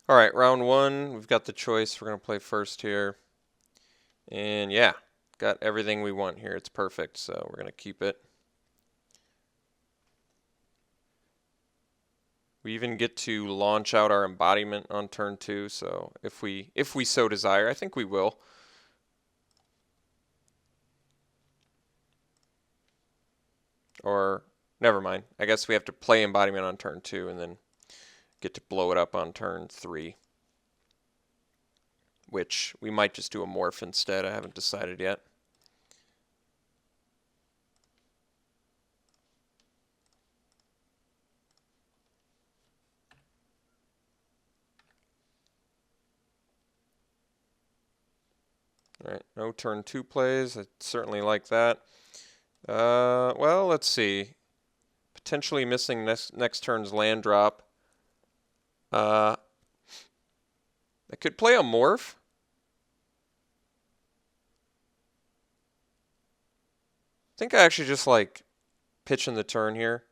All right, round one. We've got the choice. We're going to play first here. And yeah, got everything we want here. It's perfect, so we're going to keep it. We even get to launch out our embodiment on turn 2, so if we so desire, I think we will. Or never mind. I guess we have to play embodiment on turn 2 and then get to blow it up on turn 3. Which we might just do a morph instead. I haven't decided yet. Alright, no turn 2 plays. I certainly like that. Well, let's see. Potentially missing next turn's land drop. I could play a morph. I think I actually just like pitching the turn here.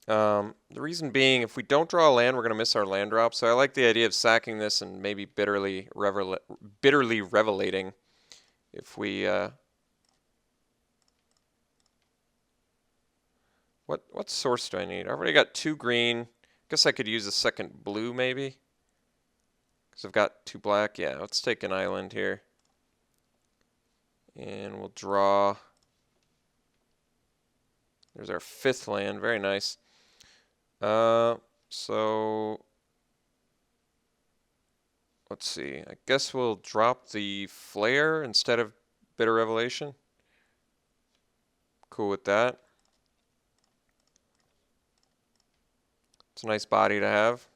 The reason being, if we don't draw a land, we're going to miss our land drop. So I like the idea of sacking this and maybe bitterly revelating if we... What source do I need? I already got 2 green. Guess I could use a second blue maybe. Because I've got 2 black. Yeah, let's take an island here. And we'll draw... There's our 5th land. Very nice. So... Let's see. I guess we'll drop the flare instead of Bitter Revelation. Cool with that. It's a nice body to have.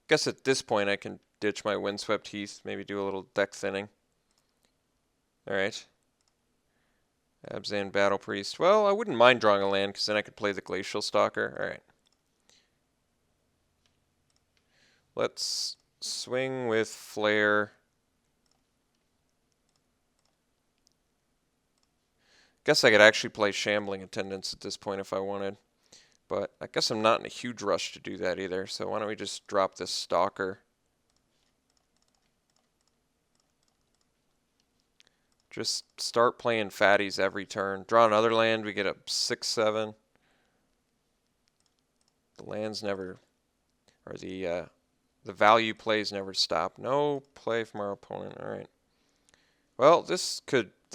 Guess at this point I can ditch my Windswept Heath, maybe do a little deck thinning. Alright. Abzan Battle Priest. Well, I wouldn't mind drawing a land because then I could play the Glacial Stalker. Alright. Let's swing with Flare. Guess I could actually play Shambling Attendants at this point if I wanted. But I guess I'm not in a huge rush to do that either. So why don't we just drop this Stalker. Just start playing fatties every turn. Draw another land, we get a 6/7. The lands never, or the value plays never stop. No play from our opponent. All right. Well, this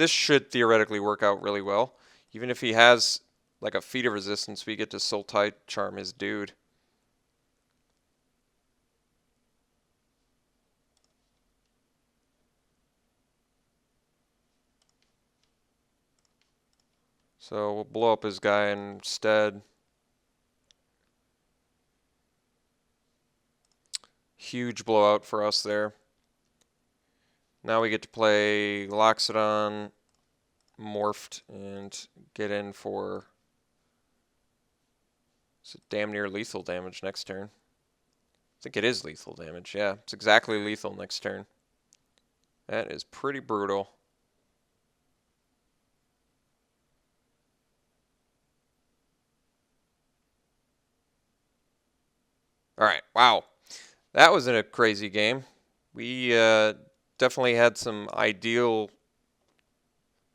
should theoretically work out really well. Even if he has like a feat of resistance, we get to Sultai Charm his dude. So we'll blow up his guy instead. Huge blowout for us there. Now we get to play Loxodon, Morphed, and get in for damn near lethal damage next turn. I think it is lethal damage. Yeah, it's exactly lethal next turn. That is pretty brutal. All right, wow. That was a crazy game. We definitely had some ideal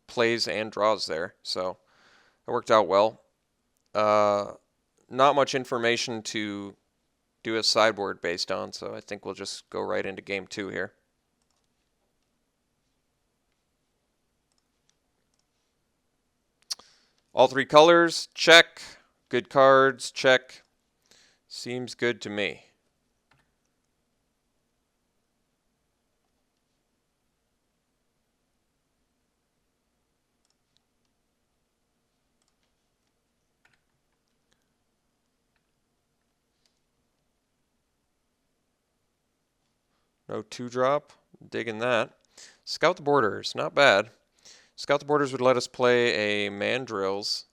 plays and draws there, so it worked out well. Not much information to do a sideboard based on, so I think we'll just go right into game 2 here. All 3 colors, check. Good cards, check. Seems good to me. No 2-drop. Digging that. Scout the Borders. Not bad. Scout the Borders would let us play a Mandrills.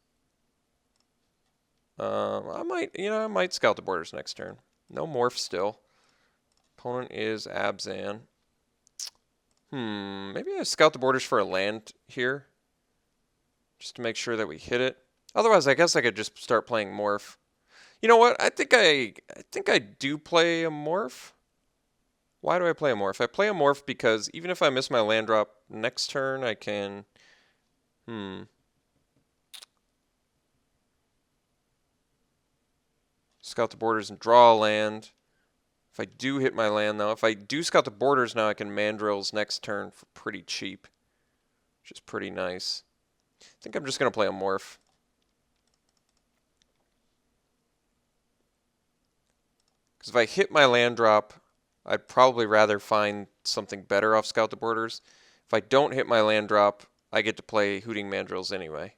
I might Scout the Borders next turn. No Morph still. Opponent is Abzan. Maybe I Scout the Borders for a land here. Just to make sure that we hit it. Otherwise, I guess I could just start playing Morph. You know what? I think I do play a Morph. Why do I play a Morph? I play a Morph because even if I miss my land drop next turn, I can... Scout the borders and draw a land. If I do hit my land, though, if I do scout the borders now, I can Mandrills next turn for pretty cheap, which is pretty nice. I think I'm just going to play a Morph. Because if I hit my land drop, I'd probably rather find something better off Scout the Borders. If I don't hit my land drop, I get to play Hooting Mandrills anyway.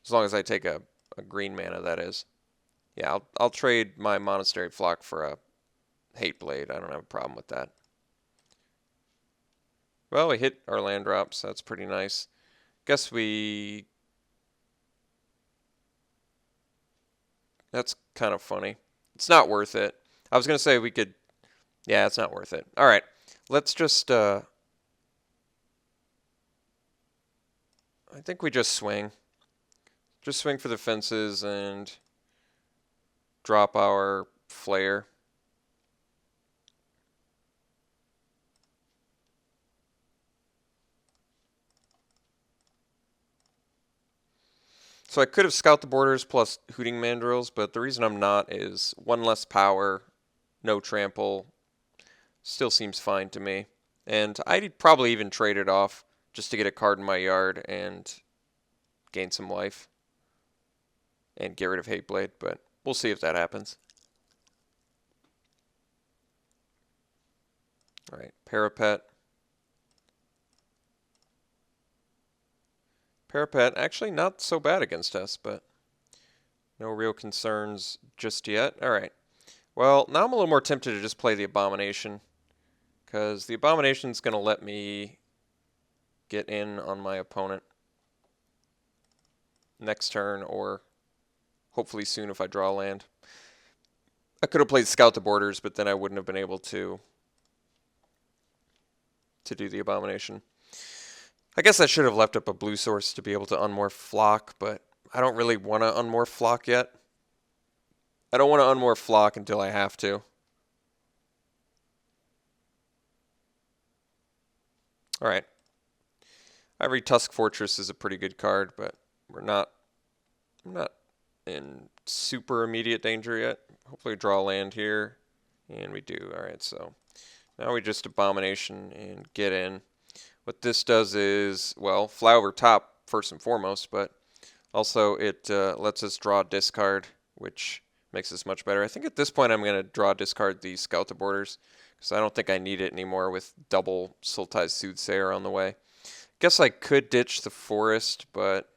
As long as I take a green mana, that is. Yeah, I'll trade my Monastery Flock for a Hate Blade. I don't have a problem with that. Well, we hit our land drops. That's pretty nice. Guess we... That's kind of funny. It's not worth it. I was going to say we could... Yeah, it's not worth it. All right. Let's just... I think we just swing. Just swing for the fences and drop our Flare. So I could have Scout the Borders plus Hooting Mandrills, but the reason I'm not is one less power, no trample, still seems fine to me. And I'd probably even trade it off just to get a card in my yard and gain some life and get rid of Hate Blade, but we'll see if that happens. All right, Parapet. Parapet, actually not so bad against us, but no real concerns just yet. All right. Well, now I'm a little more tempted to just play the Abomination, because the Abomination's going to let me get in on my opponent next turn, or hopefully soon if I draw land. I could have played Scout the Borders, but then I wouldn't have been able to do the Abomination. I guess I should have left up a blue source to be able to unmorph Flock, but I don't really want to unmorph Flock yet. I don't want to unmorph Flock until I have to. Alright. Ivory Tusk Fortress is a pretty good card, but I'm not in super immediate danger yet. Hopefully draw land here, and we do. Alright, so now we just Abomination and get in. What this does is, well, fly over top first and foremost, but also it lets us draw a discard, which makes this much better. I think at this point I'm going to draw discard the Scout the Borders, because I don't think I need it anymore with double Sultai Soothsayer on the way. Guess I could ditch the Forest, but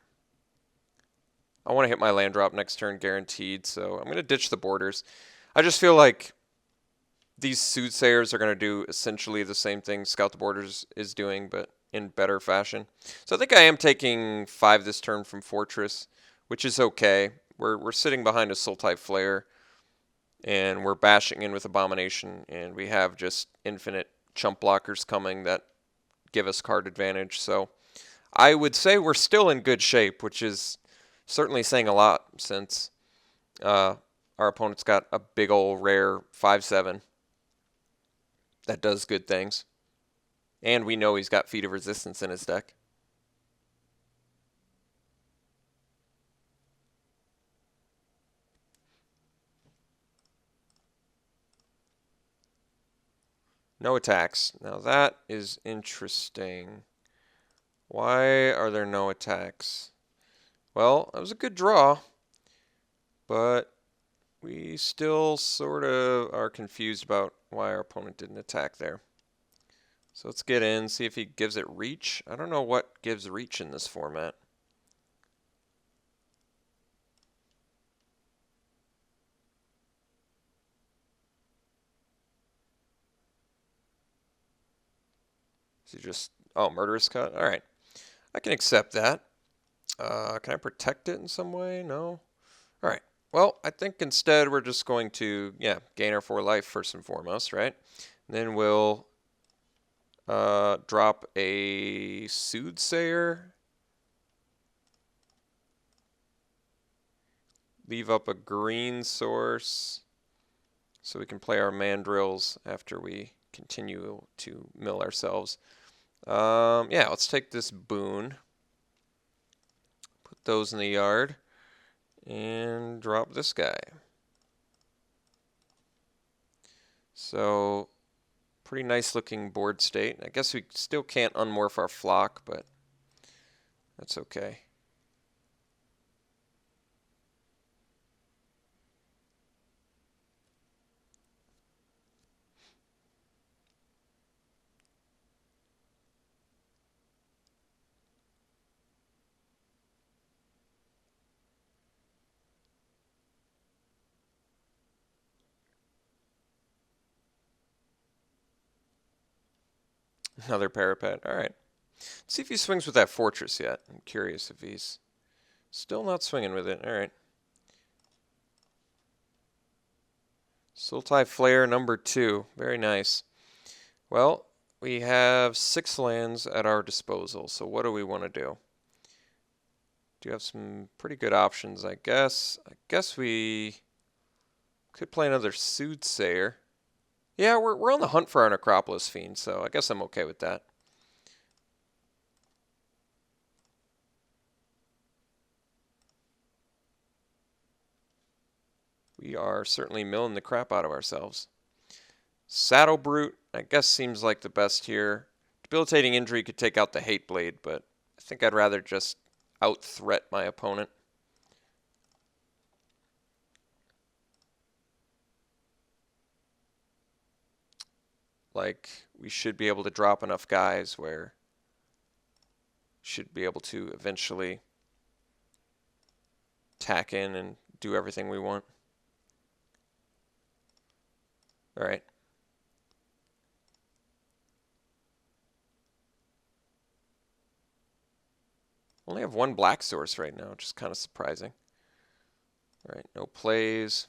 I want to hit my land drop next turn guaranteed, so I'm going to ditch the Borders. I just feel like these Soothsayers are going to do essentially the same thing Scout the Borders is doing, but in better fashion. So I think I am taking 5 this turn from Fortress, which is okay. We're sitting behind a Sultai Flare, and we're bashing in with Abomination, and we have just infinite chump blockers coming that give us card advantage. So I would say we're still in good shape, which is certainly saying a lot since our opponent's got a big ol' rare 5/7 that does good things. And we know he's got Feet of Resistance in his deck. No attacks. Now that is interesting. Why are there no attacks? Well, that was a good draw, but we still sort of are confused about why our opponent didn't attack there. So let's get in, see if he gives it reach. I don't know what gives reach in this format. Is he just, oh, Murderous Cut? All right. I can accept that. Can I protect it in some way? No. All right. Well, I think instead we're just going to, gain our 4 life first and foremost, right? And then we'll drop a Soothsayer. leave up a green source so we can play our mandrills after we continue to mill ourselves. Yeah, let's take this boon, put those in the yard, and drop this guy. So, pretty nice looking board state. I guess we still can't unmorph our flock, but that's okay. Another parapet. All right. Let's see if he swings with that fortress yet. I'm curious if he's still not swinging with it. All right. Sultai Flare number 2. Very nice. Well, we have 6 lands at our disposal. So what do we want to do? Do have some pretty good options, I guess. I guess we could play another Soothsayer. Yeah, we're on the hunt for our Necropolis Fiend, so I guess I'm okay with that. We are certainly milling the crap out of ourselves. Saddle Brute, I guess, seems like the best here. Debilitating Injury could take out the Hate Blade, but I think I'd rather just out-threat my opponent. Like, we should be able to drop enough guys where should be able to eventually tack in and do everything we want. All right. Only have 1 black source right now, which is kind of surprising. All right, no plays.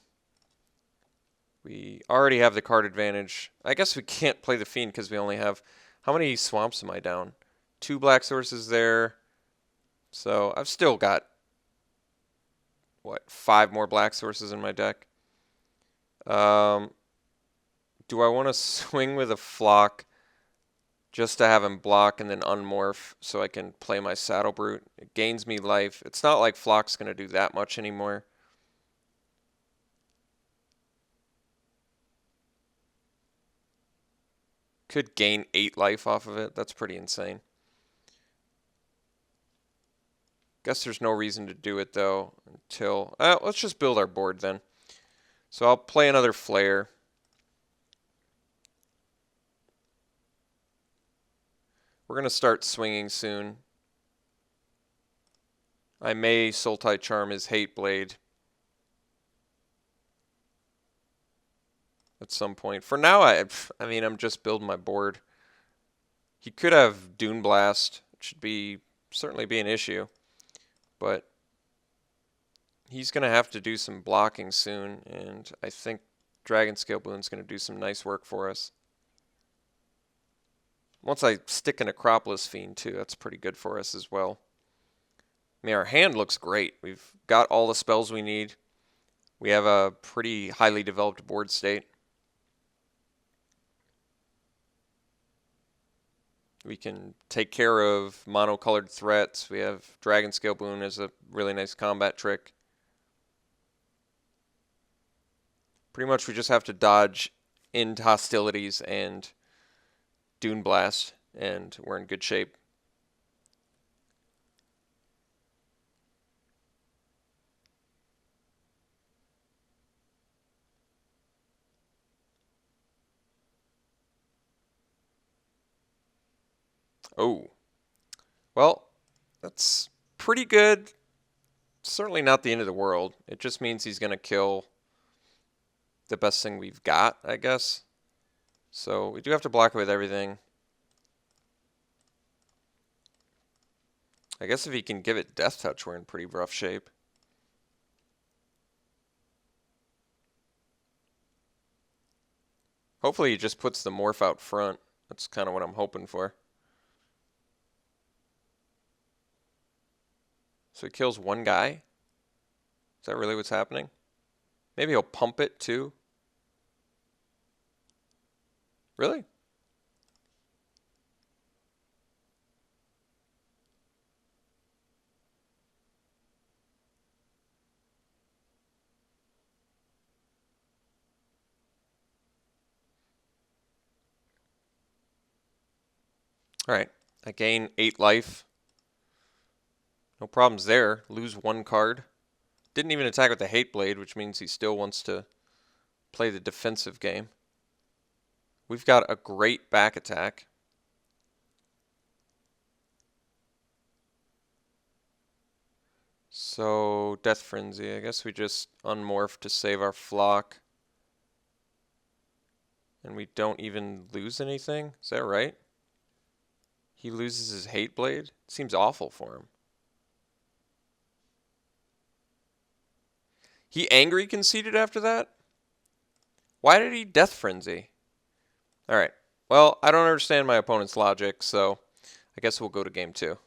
We already have the card advantage. I guess we can't play the Fiend because we only have... How many swamps am I down? 2 black sources there. So I've still got, what, 5 more black sources in my deck. Do I want to swing with a Flock just to have him block and then unmorph so I can play my Saddle Brute? It gains me life. It's not like Flock's going to do that much anymore. Could gain 8 life off of it. That's pretty insane. Guess there's no reason to do it though until... let's just build our board then. So I'll play another Flare. We're going to start swinging soon. I may Sultai Charm his Hate Blade at some point. For now, I mean, I'm just building my board. He could have Dune Blast, which should certainly be an issue, but he's going to have to do some blocking soon, and I think Dragon Scale Boon's going to do some nice work for us. Once I stick an Acropolis Fiend too, that's pretty good for us as well. I mean, our hand looks great. We've got all the spells we need. We have a pretty highly developed board state. We can take care of monocolored threats. We have Dragon Scale Boon as a really nice combat trick. Pretty much we just have to dodge into hostilities and Dune Blast, and we're in good shape. Oh. Well, that's pretty good. Certainly not the end of the world. It just means he's going to kill the best thing we've got, I guess. So we do have to block it with everything. I guess if he can give it Death Touch, we're in pretty rough shape. Hopefully he just puts the Morph out front. That's kind of what I'm hoping for. So he kills 1 guy. Is that really what's happening? Maybe he'll pump it too. Really? Alright. I gain 8 life. No problems there. Lose 1 card. Didn't even attack with the Hate Blade, which means he still wants to play the defensive game. We've got a great back attack. So, Death Frenzy. I guess we just unmorph to save our flock. And we don't even lose anything? Is that right? He loses his Hate Blade? Seems awful for him. He angry conceded after that? Why did he Death Frenzy? Alright. Well, I don't understand my opponent's logic, so I guess we'll go to game 2.